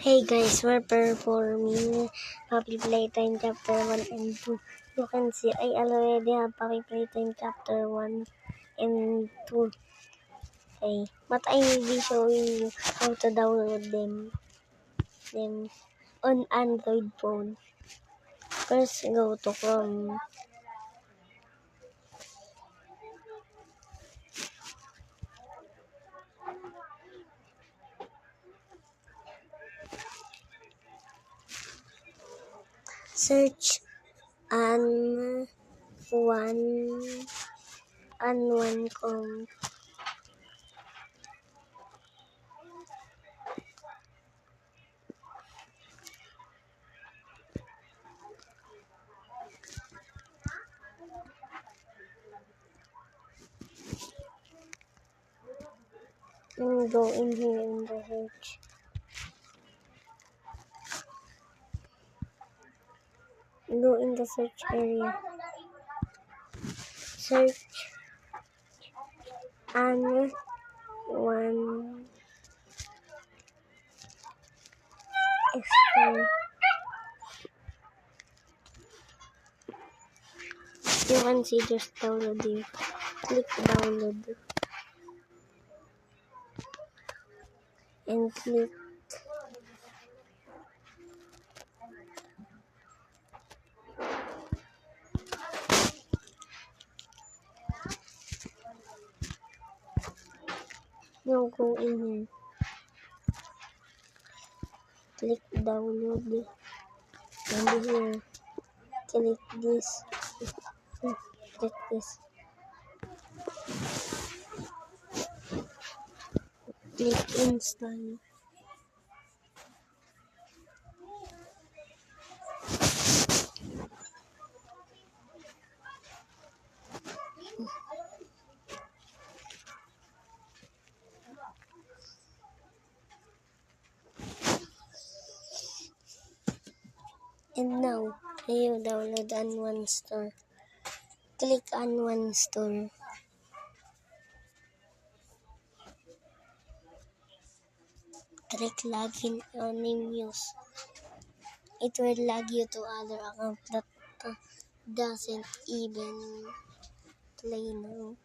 Hey guys, we're performing Happy Playtime Chapter 1 and 2. You can see I already have Happy Playtime Chapter 1 and 2. Okay, but I will be showing you how to download them on Android phone. First, go to Chrome. Search An1.com. And go in here in the search. Go in the search area. Search An1 Store. You can see just downloading. Click download and click now go in here. Click download and here click this. Click this. Click install. And now you download An1 Store. Click An1 Store. Click login anonymous. It will log you to other account that doesn't even play now.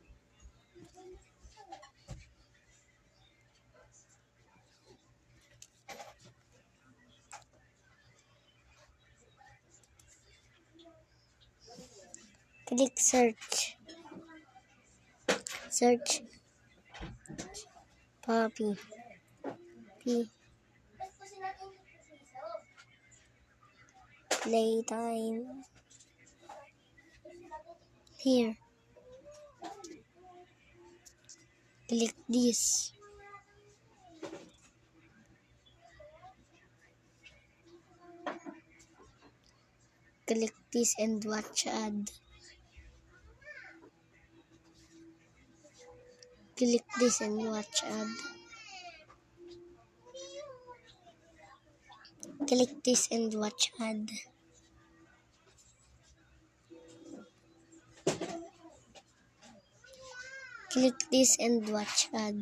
Click search. Search Poppy. Playtime. Here. Click this. Click this and watch ad. Click this and watch ad. Click this and watch ad. Click this and watch ad.